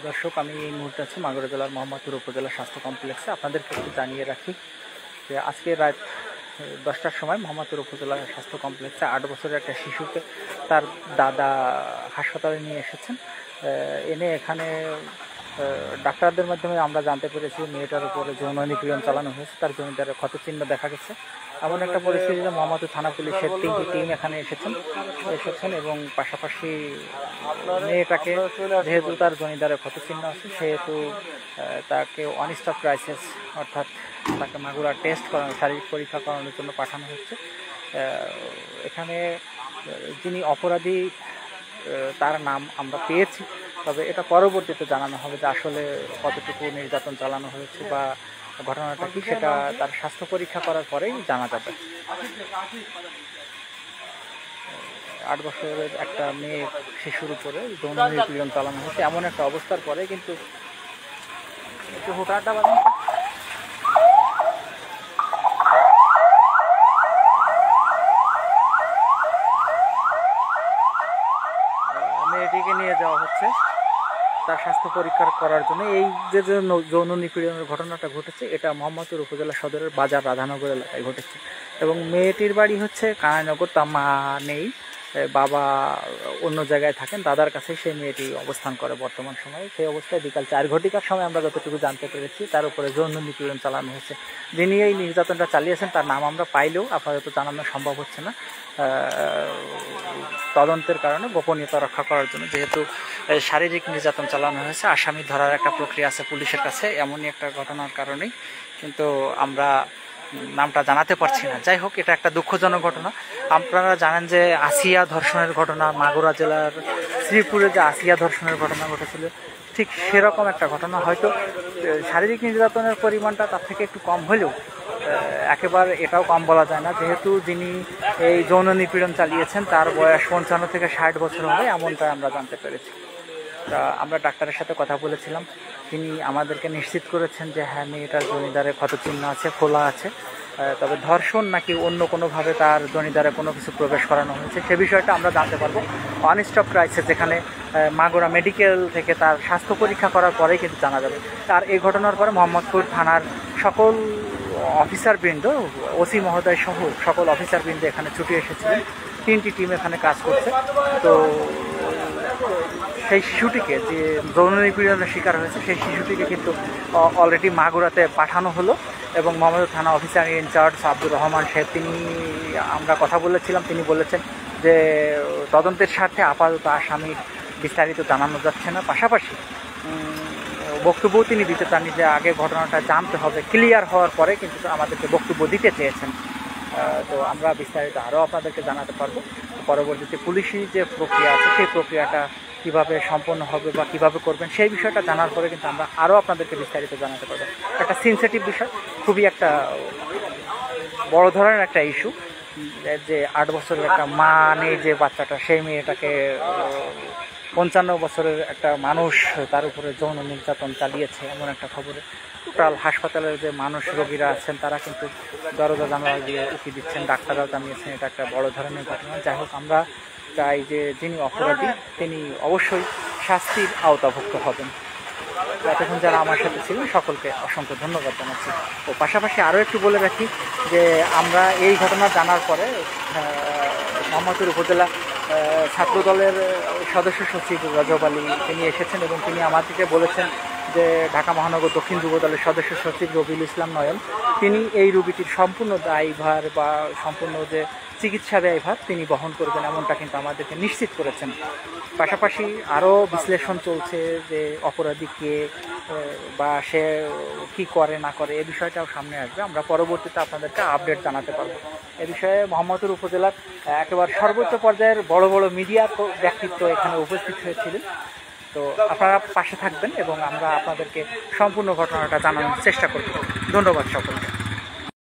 দর্শক, আমি এই মুহূর্তে আছি মাগুরা জেলার মোহাম্মদপুর উপজেলা স্বাস্থ্য কমপ্লেক্সে। আপনাদেরকে একটু জানিয়ে রাখি যে আজকে রাত 10টার সময় মোহাম্মদপুর উপজেলা স্বাস্থ্য কমপ্লেক্সে 8 বছরের একটা শিশুকে তার দাদা হাসপাতালে নিয়ে এসেছেন। এনে এখানে ডাক্তারদের মাধ্যমে আমরা জানতে পেরেছি মেয়েটার উপরে যৌন নিপীড়ন চালানো হয়েছে, তার জমিদারের ক্ষতচিহ্ন দেখা গেছে। এমন একটা পরিস্থিতিতে মোহাম্মদপুর থানা পুলিশের 3টি টিম এখানে এসেছেন এবং পাশাপাশি মেয়েটাকে যেহেতু তার জমিদারের ক্ষতচিহ্ন আছে সেহেতু তাকে ওয়ান স্টপ ক্রাইসিস অর্থাৎ তাকে মাগুরা টেস্ট করানো, শারীরিক পরীক্ষা করানোর জন্য পাঠানো হচ্ছে। এখানে যিনি অপরাধী তার নাম আমরা পেয়েছি, তবে এটা পরবর্তীতে জানানো হবে যে আসলে কতটুকু নির্যাতন চালানো হয়েছে বা ঘটনাটা কি, সেটা তার স্বাস্থ্য পরীক্ষা করার পরেই জানা যাবে। 8 বছরের একটা মেয়ে শিশুর উপরে যৌন নিপীড়ন চালানো হয়েছে এমন একটা অবস্থার পরে কিন্তু একটু হুটাটা বাজে মেয়েটিকে নিয়ে যাওয়া হচ্ছে তার স্বাস্থ্য পরীক্ষা করার জন্য। এই যে যৌন নিপীড়নের ঘটনাটা ঘটেছে এটা মোহাম্মদপুর উপজেলা সদরের বাজার রাধানগর এলাকায় ঘটেছে এবং মেয়েটির বাড়ি হচ্ছে কানাইনগর। তার মা নেই, বাবা অন্য জায়গায় থাকেন, দাদার কাছে সেই মেয়েটি অবস্থান করে বর্তমান সময়ে। সেই অবস্থায় বিকাল 4 ঘটিকার সময় আমরা যতটুকু জানতে পেরেছি তার উপরে যৌন নিপীড়ন চালানো হয়েছে। যিনি এই নির্যাতনটা চালিয়েছেন তার নাম আমরা পাইলেও আপাতত জানানো সম্ভব হচ্ছে না, তদন্তের কারণে গোপনীয়তা রক্ষা করার জন্য। যেহেতু শারীরিক নির্যাতন চালানো হয়েছে, আসামি ধরার একটা প্রক্রিয়া আছে পুলিশের কাছে, এমনই একটা ঘটনার কারণেই কিন্তু আমরা নামটা জানাতে পারছি না। যাই হোক, এটা একটা দুঃখজনক ঘটনা। আপনারা জানেন যে আসিয়া ধর্ষণের ঘটনা, মাগুরা জেলার শ্রীপুরে যে আসিয়া ধর্ষণের ঘটনা ঘটেছিল, ঠিক সেরকম একটা ঘটনা। হয়তো শারীরিক নির্যাতনের পরিমাণটা তার থেকে একটু কম হলেও একেবারে এটাও কম বলা যায় না, যেহেতু যিনি এই যৌন নিপীড়ন চালিয়েছেন তার বয়স 55 থেকে 60 বছর হবে, এমনটা আমরা জানতে পেরেছি। আমরা ডাক্তারের সাথে কথা বলেছিলাম, তিনি আমাদেরকে নিশ্চিত করেছেন যে হ্যাঁ, মেয়েটার জমিদারে ক্ষতচিহ্ন আছে, খোলা আছে, তবে ধর্ষণ নাকি অন্য কোনোভাবে তার জমিদারে কোনো কিছু প্রবেশ করানো হয়েছে সে বিষয়টা আমরা জানতে পারবো ওয়ান স্টপ ক্রাইসিস, যেখানে মাগুরা মেডিকেল থেকে তার স্বাস্থ্য পরীক্ষা করার পরেই কিন্তু জানা যাবে। আর এই ঘটনার পরে মোহাম্মদপুর থানার সকল অফিসারবৃন্দ, ওসি মহোদয় সহ সকল অফিসারবৃন্দ এখানে ছুটে এসেছিলেন। 3টি টিম এখানে কাজ করছে। তো সেই শিশুটিকে যে যৌন নিপীড়নের শিকার হয়েছে সেই শিশুটিকে কিন্তু অলরেডি মাগুরাতে পাঠানো হলো এবং মোহাম্মদপুর থানা অফিসার ইনচার্জ আব্দুর রহমান সাহেব, আমরা কথা বলেছিলাম, তিনি বলেছেন যে তদন্তের স্বার্থে আপাতত আসামির বিস্তারিত জানানো যাচ্ছে না। পাশাপাশি বক্তব্যও তিনি দিতে চাননি, যে আগে ঘটনাটা জানতে হবে, ক্লিয়ার হওয়ার পরে কিন্তু আমাদেরকে বক্তব্য দিতে চেয়েছেন। তো আমরা বিস্তারিত আরও আপনাদেরকে জানাতে পারবো। পরবর্তীতে পুলিশি যে প্রক্রিয়া আছে সেই প্রক্রিয়াটা কীভাবে সম্পন্ন হবে বা কীভাবে করবেন সেই বিষয়টা জানার পরে কিন্তু আমরা আরও আপনাদেরকে বিস্তারিত জানাতে পারবো। একটা সেনসিটিভ বিষয়, খুবই একটা বড় ধরনের একটা ইস্যু, যে 8 বছরের একটা মা নেই যে বাচ্চাটা, সেই মেয়েটাকে 55 বছরের একটা মানুষ তার উপরে যৌন নির্যাতন চালিয়েছে এমন একটা খবরে টোটাল হাসপাতালের যে মানুষ, রোগীরা আছেন তারা কিন্তু দরজা জানালা দিয়ে উঁকি দিচ্ছেন, ডাক্তাররাও জানিয়েছেন এটা একটা বড় ধরনের ঘটনা। যাই হোক, আমরা চাই যে যিনি অপরাধী তিনি অবশ্যই শাস্তির আওতাভুক্ত হবেন। এতক্ষণ যারা আমার সাথে ছিলেন সকলকে অসংখ্য ধন্যবাদ জানাচ্ছি। তো পাশাপাশি আরও একটু বলে রাখি যে আমরা এই ঘটনা জানার পরে মোহাম্মদপুর উপজেলা ছাত্রদলের সদস্য সচিব রজব আলী তিনি এসেছেন এবং তিনি আমাদেরকে বলেছেন যে ঢাকা মহানগর দক্ষিণ যুব দলের সদস্য সচিব রবিউল ইসলাম নয়ন তিনি এই রোগীটির সম্পূর্ণ দায়ভার বা সম্পূর্ণ যে চিকিৎসা ব্যয়ভার তিনি বহন করবেন, এমনটা কিন্তু আমাদেরকে নিশ্চিত করেছেন। পাশাপাশি আরও বিশ্লেষণ চলছে যে অপরাধী কে বা সে কী করে না করে এ বিষয়টাও সামনে আসবে, আমরা পরবর্তীতে আপনাদেরকে আপডেট জানাতে পারবো। এ বিষয়ে মোহাম্মদপুর উপজেলার একেবারে সর্বোচ্চ পর্যায়ের বড় বড় মিডিয়া ব্যক্তিত্ব এখানে উপস্থিত হয়েছিলেন। তো আপনারা পাশে থাকবেন এবং আমরা আপনাদেরকে সম্পূর্ণ ঘটনাটা জানানোর চেষ্টা করব। ধন্যবাদ সকলকে।